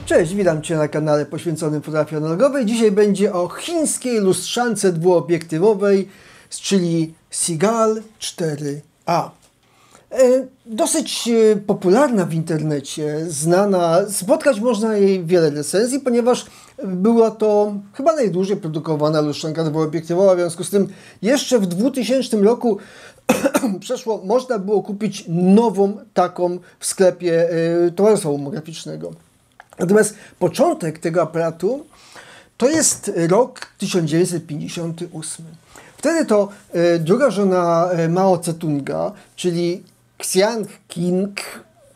Cześć, witam Cię na kanale poświęconym fotografii analogowej. Dzisiaj będzie o chińskiej lustrzance dwuobiektywowej, czyli Seagull 4A. Dosyć popularna w internecie, znana, spotkać można jej wiele recenzji, ponieważ była to chyba najdłużej produkowana lustrzanka dwuobiektywowa, w związku z tym jeszcze w 2000 roku można było kupić nową taką w sklepie towarzystwa homograficznego. Natomiast początek tego aparatu to jest rok 1958. Wtedy to druga żona Mao Tse-tunga, czyli Xiang Qing,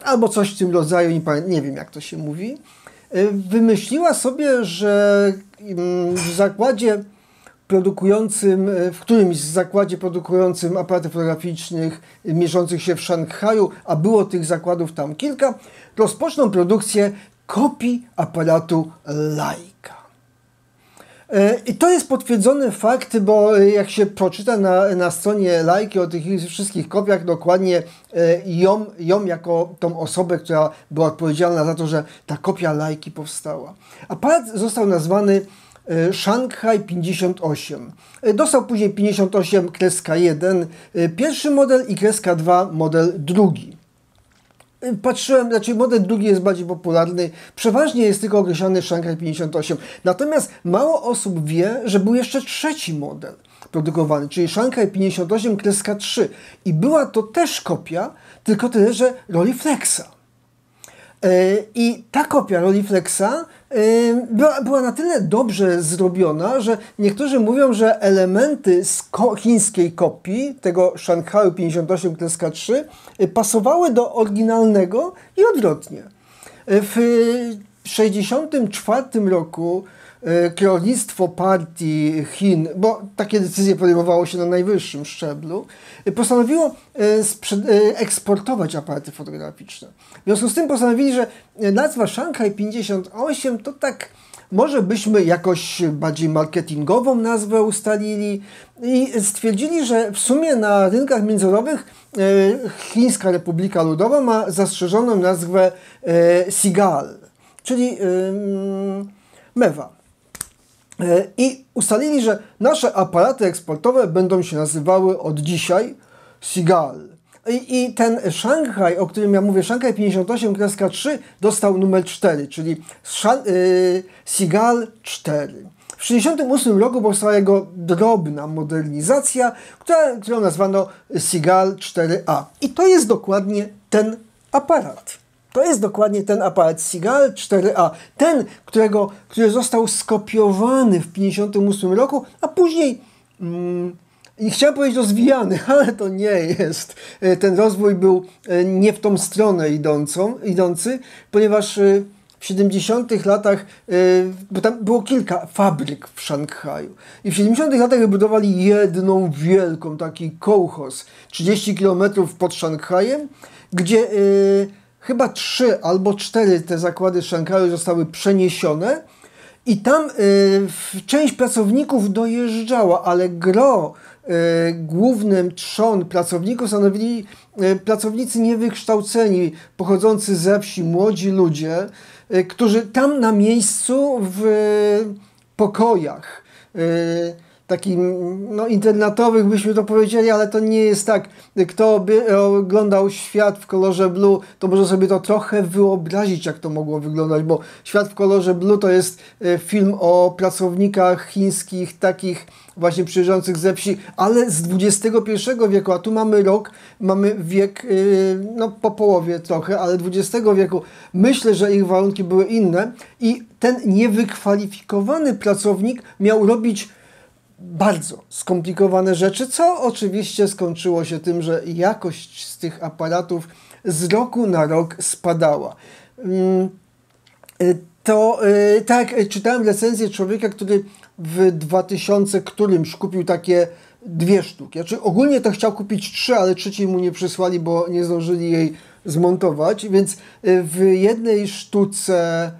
albo coś w tym rodzaju, nie wiem jak to się mówi, wymyśliła sobie, że w zakładzie produkującym, w którymś zakładzie produkującym aparaty fotograficznych mierzących się w Szanghaju, a było tych zakładów tam kilka, rozpoczną produkcję kopii aparatu Leica. I to jest potwierdzony fakt, bo jak się poczyta na stronie Leica o tych wszystkich kopiach, dokładnie ją jako tą osobę, która była odpowiedzialna za to, że ta kopia Leica powstała. Aparat został nazwany Shanghai 58. Dostał później 58-1 pierwszy model i -2 model drugi. Patrzyłem, znaczy model drugi jest bardziej popularny, przeważnie jest tylko określany Shanghai 58. Natomiast mało osób wie, że był jeszcze trzeci model produkowany, czyli Shanghai 58-3. I była to też kopia, tylko tyle, że Rolleiflexa. I ta kopia Rolleiflexa była na tyle dobrze zrobiona, że niektórzy mówią, że elementy z chińskiej kopii, tego Shanghai 58-3, pasowały do oryginalnego i odwrotnie. W 1964 roku kierownictwo partii Chin, bo takie decyzje podejmowało się na najwyższym szczeblu, postanowiło eksportować aparaty fotograficzne. W związku z tym postanowili, że nazwa Shanghai 58 to tak może byśmy jakoś bardziej marketingową nazwę ustalili i stwierdzili, że w sumie na rynkach międzynarodowych Chińska Republika Ludowa ma zastrzeżoną nazwę Seagull, czyli mewa. I ustalili, że nasze aparaty eksportowe będą się nazywały od dzisiaj Seagull. I ten Shanghai, o którym ja mówię, Shanghai 58-3, dostał numer 4, czyli Seagull 4. W 1968 roku powstała jego drobna modernizacja, którą nazwano Seagull 4A. I to jest dokładnie ten aparat. To jest dokładnie ten aparat Seagull 4A. Ten, który został skopiowany w 1958 roku, a później i chciałem powiedzieć rozwijany, ale to nie jest. Ten rozwój był nie w tą stronę idący, ponieważ w 70 latach, bo tam było kilka fabryk w Szanghaju i w 70 latach wybudowali jedną wielką, taki kołchoz 30 km pod Szanghajem, gdzie chyba 3 albo 4 te zakłady z Szanghaju zostały przeniesione i tam część pracowników dojeżdżała, ale głównym trzon pracowników stanowili pracownicy niewykształceni, pochodzący ze wsi, młodzi ludzie, którzy tam na miejscu w pokojach takim internatowych byśmy to powiedzieli, ale to nie jest tak. Kto by oglądał Świat w kolorze blue, to może sobie to trochę wyobrazić, jak to mogło wyglądać, bo Świat w kolorze blue to jest film o pracownikach chińskich, takich właśnie przyjeżdżających ze wsi, ale z XXI wieku, a tu mamy wiek, po połowie trochę, ale XX wieku. Myślę, że ich warunki były inne i ten niewykwalifikowany pracownik miał robić bardzo skomplikowane rzeczy, co oczywiście skończyło się tym, że jakość z tych aparatów z roku na rok spadała. Tak, czytałem recenzję człowieka, który w 2000 którymś kupił takie 2 sztuki. Znaczy, ogólnie to chciał kupić 3, ale trzeciej mu nie przysłali, bo nie zdążyli jej zmontować, więc w jednej sztuce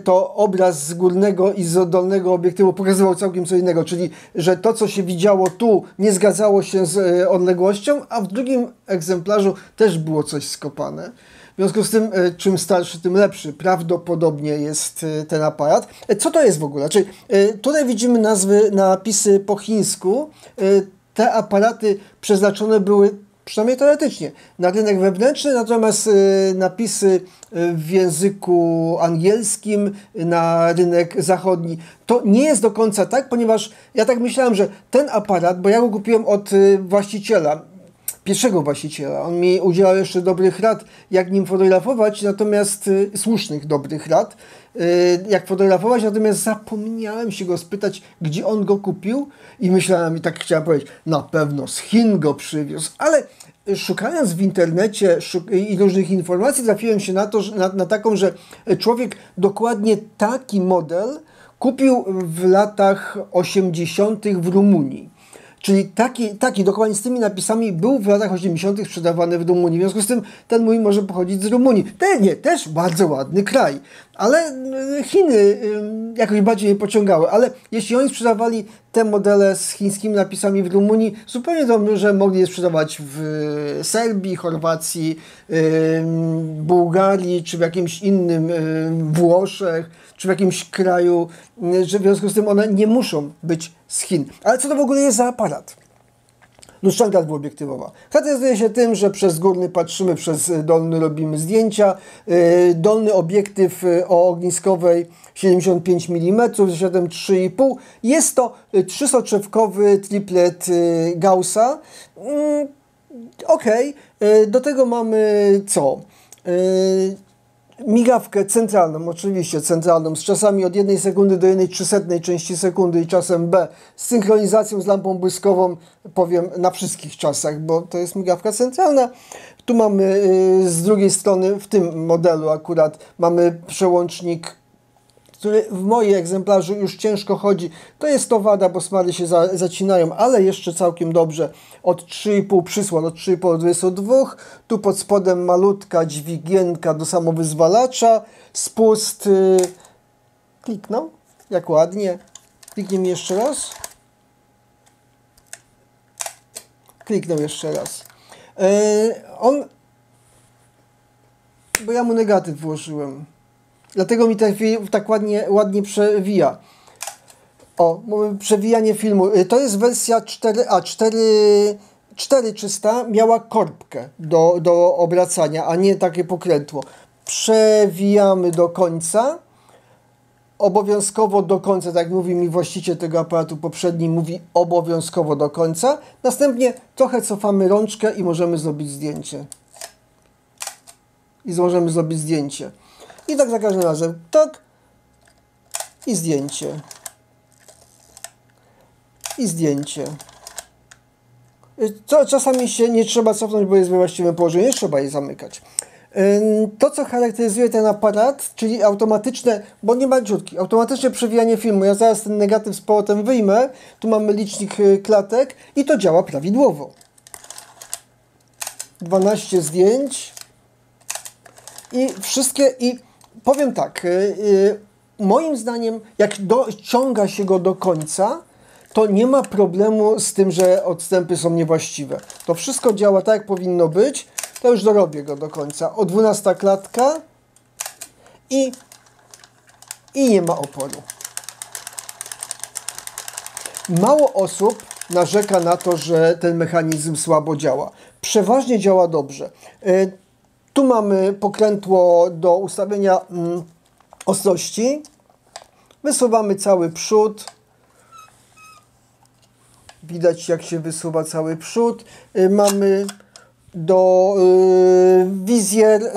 to obraz z górnego i z dolnego obiektywu pokazywał całkiem co innego, czyli że to, co się widziało tu, nie zgadzało się z odległością, a w drugim egzemplarzu też było coś skopane. W związku z tym, czym starszy, tym lepszy. Prawdopodobnie jest ten aparat. Co to jest w ogóle? Czyli, tutaj widzimy napisy po chińsku. Te aparaty przeznaczone były, przynajmniej teoretycznie, na rynek wewnętrzny, natomiast napisy w języku angielskim na rynek zachodni. To nie jest do końca tak, ponieważ ja tak myślałem, że ten aparat, bo ja go kupiłem od właściciela, pierwszego właściciela. On mi udzielał jeszcze dobrych rad, jak nim fotografować, natomiast słusznych, dobrych rad, jak fotografować, natomiast zapomniałem się go spytać, gdzie on go kupił i myślałem, i tak chciałem powiedzieć, na pewno z Chin go przywiózł, ale szukając w internecie i różnych informacji, trafiłem się na to, na taką, że człowiek dokładnie taki model kupił w latach 80. w Rumunii. Czyli taki dokładnie z tymi napisami był w latach 80. sprzedawany w Rumunii. W związku z tym ten mój może pochodzić z Rumunii. Też bardzo ładny kraj, ale Chiny jakoś bardziej nie pociągały. Ale jeśli oni sprzedawali te modele z chińskimi napisami w Rumunii, zupełnie dobrze mogli je sprzedawać w Serbii, Chorwacji, Bułgarii, czy w jakimś innym Włoszech, czy w jakimś kraju, że w związku z tym one nie muszą być z Chin. Ale co to w ogóle jest za aparat? Lustrzanka dwuobiektywowa. Charakteryzuje się tym, że przez górny patrzymy, przez dolny robimy zdjęcia. Dolny obiektyw o ogniskowej 75 mm, z 3,5. Jest to trzysoczewkowy triplet Gaussa. Ok, do tego mamy co? Migawkę centralną, oczywiście centralną, z czasami od 1 sekundy do 1/300 części sekundy i czasem B, z synchronizacją z lampą błyskową, powiem, na wszystkich czasach, bo to jest migawka centralna. Tu mamy z drugiej strony, w tym modelu akurat, mamy przełącznik, który w moim egzemplarzu już ciężko chodzi. To jest to wada, bo smary się zacinają, ale jeszcze całkiem dobrze. Od 3,5 przysłon, od 3,5 do 22. Tu pod spodem malutka dźwigienka do samowyzwalacza. Spust. Kliknął. Jak ładnie. Kliknij jeszcze raz. Kliknął jeszcze raz. Bo ja mu negatyw włożyłem. Dlatego mi tak ładnie przewija. O, przewijanie filmu. To jest wersja 4A. 4300 miała korbkę do obracania, a nie takie pokrętło. Przewijamy do końca. Obowiązkowo do końca, tak mówi mi właściciel tego aparatu poprzedni, mówi obowiązkowo do końca. Następnie trochę cofamy rączkę i możemy zrobić zdjęcie. I tak za każdym razem. Tak. I zdjęcie. Czasami się nie trzeba cofnąć, bo jest we właściwym położeniu. Nie trzeba jej zamykać. To, co charakteryzuje ten aparat, czyli automatyczne, bo nie ma dziurki, automatyczne przewijanie filmu. Ja zaraz ten negatyw z powrotem wyjmę. Tu mamy licznik klatek i to działa prawidłowo. 12 zdjęć. I powiem tak, moim zdaniem, jak dociąga się go do końca, to nie ma problemu z tym, że odstępy są niewłaściwe. To wszystko działa tak, jak powinno być. To już dorobię go do końca. O 12 klatka i nie ma oporu. Mało osób narzeka na to, że ten mechanizm słabo działa. Przeważnie działa dobrze. Tu mamy pokrętło do ustawienia ostrości. Wysuwamy cały przód. Widać, jak się wysuwa cały przód. Mamy wizjer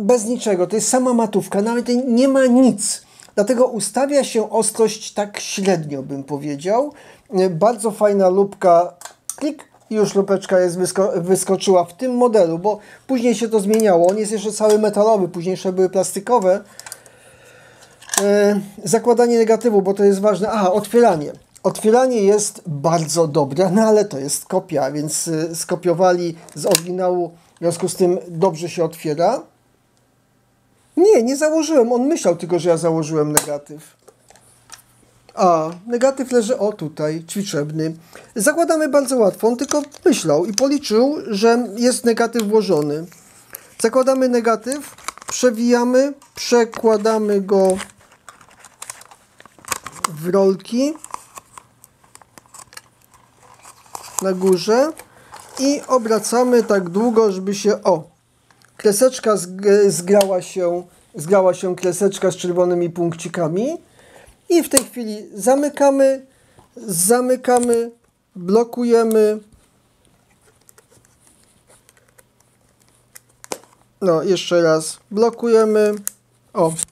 bez niczego. To jest sama matówka. Nawet nie ma nic. Dlatego ustawia się ostrość tak średnio, bym powiedział. Bardzo fajna lupka. Klik. I już lupeczka jest wyskoczyła w tym modelu, bo później się to zmieniało. On jest jeszcze cały metalowy, późniejsze były plastikowe. Zakładanie negatywu, bo to jest ważne. Aha, otwieranie. Otwieranie jest bardzo dobre, no ale to jest kopia, więc skopiowali z oryginału, w związku z tym dobrze się otwiera. Nie założyłem. On myślał tylko, że ja założyłem negatyw. A, negatyw leży tutaj, ćwiczebny. Zakładamy bardzo łatwo, on tylko myślał i policzył, że jest negatyw włożony. Zakładamy negatyw, przewijamy, przekładamy go w rolki na górze i obracamy tak długo, żeby się, kreseczka zgrała się kreseczka z czerwonymi punkcikami i w tej chwili zamykamy, blokujemy. No, jeszcze raz blokujemy.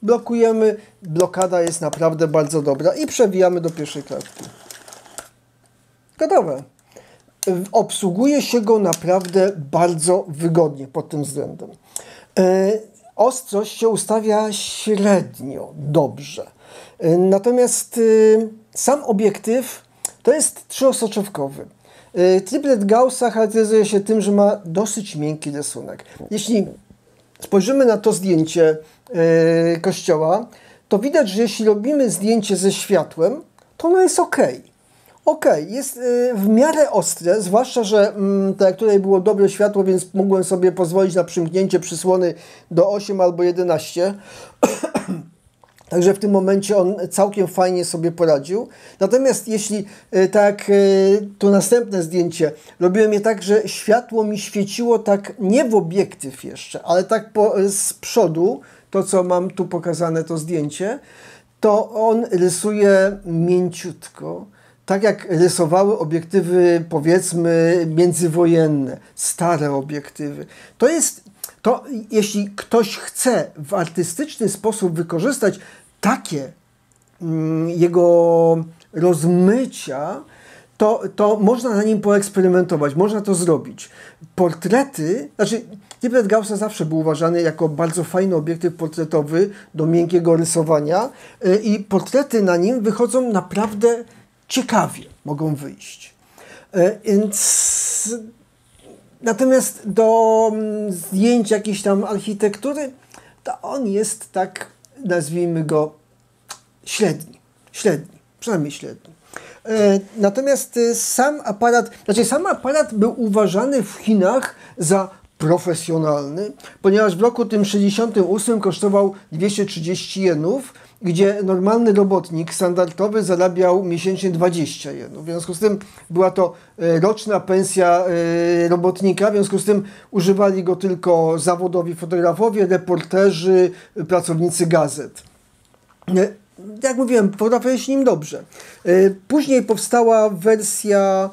Blokujemy. Blokada jest naprawdę bardzo dobra i przewijamy do pierwszej klatki. Gotowe. Obsługuje się go naprawdę bardzo wygodnie pod tym względem. Ostrość się ustawia średnio dobrze. Natomiast sam obiektyw to jest trzyosoczewkowy. Triplet Gaussa charakteryzuje się tym, że ma dosyć miękki rysunek. Jeśli spojrzymy na to zdjęcie kościoła, to widać, że jeśli robimy zdjęcie ze światłem, to ono jest ok. Jest w miarę ostre, zwłaszcza, że tutaj było dobre światło, więc mogłem sobie pozwolić na przymknięcie przysłony do 8 albo 11. Także w tym momencie on całkiem fajnie sobie poradził. Natomiast jeśli to następne zdjęcie robiłem je tak, że światło mi świeciło tak nie w obiektyw jeszcze, ale tak z przodu, to co mam tu pokazane to zdjęcie, to on rysuje mięciutko. Tak jak rysowały obiektywy, powiedzmy, międzywojenne, stare obiektywy. Jeśli ktoś chce w artystyczny sposób wykorzystać takie jego rozmycia, to można na nim poeksperymentować, można to zrobić. Portrety, triplet Gaussa zawsze był uważany jako bardzo fajny obiektyw portretowy do miękkiego rysowania i portrety na nim wychodzą naprawdę ciekawie, mogą wyjść. Natomiast do zdjęć jakiejś tam architektury, to on jest tak, nazwijmy go, średni, przynajmniej średni. Natomiast sam aparat był uważany w Chinach za profesjonalny, ponieważ w roku tym 68 kosztował 230 jenów, gdzie normalny robotnik standardowy zarabiał miesięcznie 20 jenów. W związku z tym była to roczna pensja robotnika, w związku z tym używali go tylko zawodowi fotografowie, reporterzy, pracownicy gazet. Jak mówiłem, fotografuje się nim dobrze. Później powstała wersja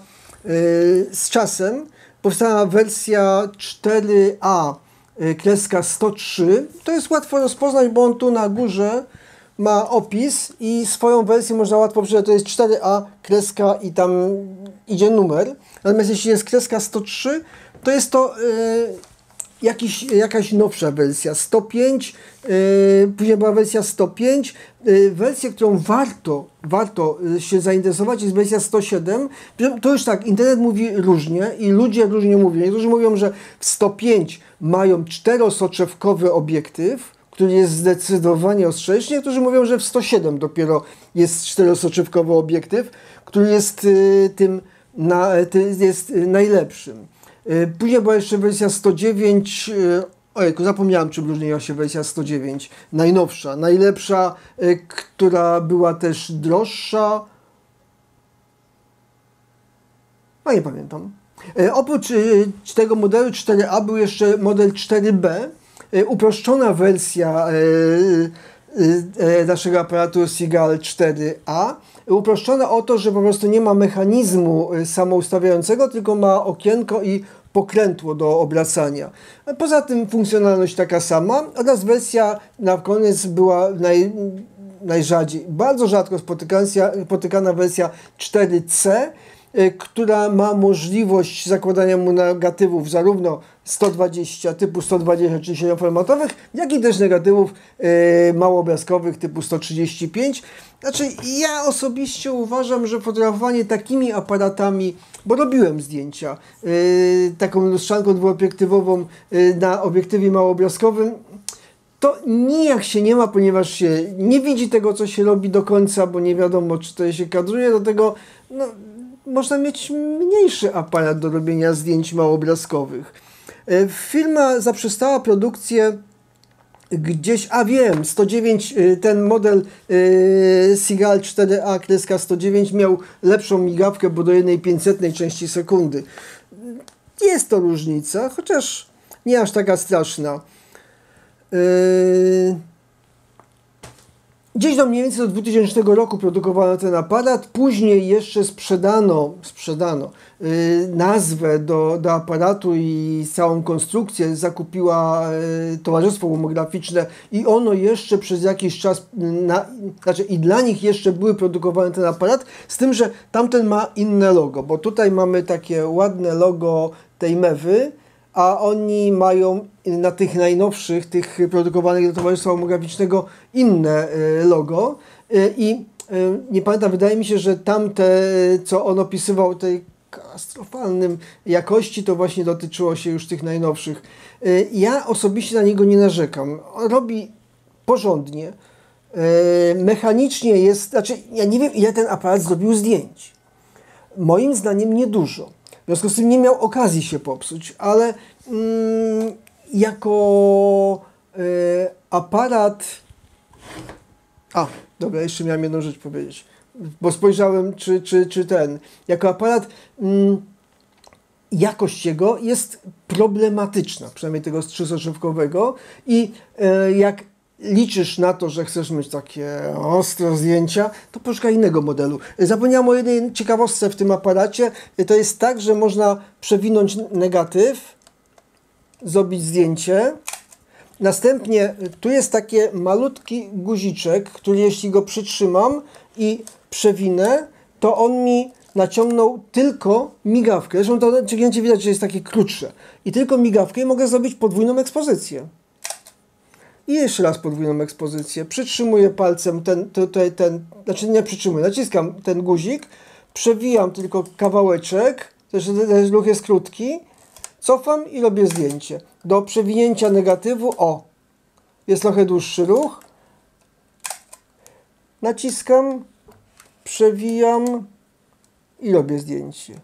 z czasem, powstała wersja 4A kreska 103. To jest łatwo rozpoznać, bo on tu na górze ma opis i swoją wersję można łatwo przeczytać. To jest 4A kreska i tam idzie numer. Natomiast jeśli jest kreska 103, to jest to jakaś nowsza wersja. 105, później była wersja 105. Wersja, którą warto się zainteresować, jest wersja 107. To już tak, internet mówi różnie i ludzie różnie mówią. Niektórzy mówią, że w 105 mają czterosoczewkowy obiektyw, który jest zdecydowanie ostrzejszy. Niektórzy mówią, że w 107 dopiero jest czterosoczewkowy obiektyw, który jest jest najlepszym. Później była jeszcze wersja 109. Ojejku, zapomniałem, czym różniła się wersja 109. Najnowsza, najlepsza, która była też droższa. No nie pamiętam. Oprócz tego modelu 4A był jeszcze model 4B, uproszczona wersja naszego aparatu Seagull 4A. Uproszczona o to, że po prostu nie ma mechanizmu samoustawiającego, tylko ma okienko i pokrętło do obracania. Poza tym funkcjonalność taka sama, oraz wersja na koniec była najrzadziej, bardzo rzadko spotykana wersja 4C, która ma możliwość zakładania mu negatywów zarówno 120 typu 120 czy 7 formatowych, jak i też negatywów małoobrazkowych typu 135. Ja osobiście uważam, że fotografowanie takimi aparatami, bo robiłem zdjęcia taką lustrzanką dwuobiektywową na obiektywie małoobrazkowym, to nijak się nie ma, ponieważ się nie widzi tego, co się robi do końca, bo nie wiadomo, czy to się kadruje, do tego można mieć mniejszy aparat do robienia zdjęć małoobrazkowych. Firma zaprzestała produkcję gdzieś, a wiem, 109, ten model Seagull 4A 109 miał lepszą migawkę, bo do 1/500 części sekundy. Jest to różnica, chociaż nie aż taka straszna. Gdzieś do mniej więcej do 2000 roku produkowano ten aparat, później jeszcze sprzedano nazwę do aparatu i całą konstrukcję zakupiła Towarzystwo Łomograficzne i ono jeszcze przez jakiś czas, znaczy i dla nich jeszcze były produkowane ten aparat, z tym, że tamten ma inne logo, bo tutaj mamy takie ładne logo tej mewy, a oni mają na tych najnowszych, tych produkowanych do Towarzystwa Łomograficznego inne logo i nie pamiętam, wydaje mi się, że tamte, co on opisywał tej katastrofalnym jakości, to właśnie dotyczyło się już tych najnowszych. Ja osobiście na niego nie narzekam. On robi porządnie. Mechanicznie jest, znaczy ja nie wiem, ile ten aparat zrobił zdjęć. Moim zdaniem niedużo. W związku z tym nie miał okazji się popsuć, ale jako aparat... Dobra, jeszcze miałem jedną rzecz powiedzieć, bo spojrzałem, czy ten... Jako aparat jakość jego jest problematyczna, przynajmniej tego trzysoczewkowego i jak liczysz na to, że chcesz mieć takie ostre zdjęcia, to poszukaj innego modelu. Zapomniałem o jednej ciekawostce w tym aparacie. To jest tak, że można przewinąć negatyw, zrobić zdjęcie. Następnie tu jest taki malutki guziczek, który jeśli go przytrzymam i przewinę, to on mi naciągnął tylko migawkę. Zresztą to naciągnięcie widać, że jest takie krótsze. I tylko migawkę i mogę zrobić podwójną ekspozycję. I jeszcze raz podwójną ekspozycję. Przytrzymuję palcem znaczy nie przytrzymuję, naciskam ten guzik, przewijam tylko kawałeczek, ten ruch jest krótki, cofam i robię zdjęcie. Do przewinięcia negatywu, jest trochę dłuższy ruch, naciskam, przewijam i robię zdjęcie.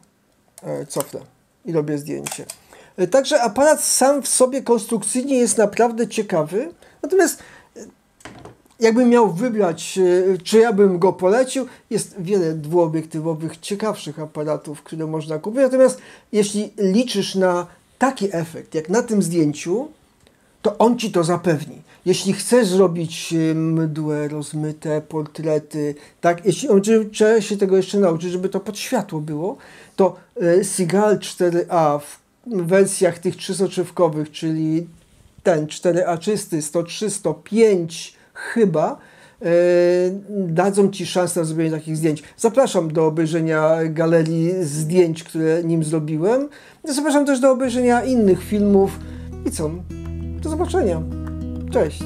Cofnę i robię zdjęcie. Także aparat sam w sobie konstrukcyjnie jest naprawdę ciekawy. Natomiast jakbym miał wybrać, czy ja bym go polecił, jest wiele dwuobiektywowych, ciekawszych aparatów, które można kupić. Natomiast jeśli liczysz na taki efekt, jak na tym zdjęciu, to on ci to zapewni. Jeśli chcesz zrobić mdłe, rozmyte portrety, tak, trzeba się tego jeszcze nauczyć, żeby to pod światło było, to Seagull 4A w wersjach tych trzysoczewkowych, czyli ten 4A czysty, 103, 105 chyba, dadzą ci szansę na zrobienie takich zdjęć. Zapraszam do obejrzenia galerii zdjęć, które nim zrobiłem. Zapraszam też do obejrzenia innych filmów. I co? Do zobaczenia. Cześć.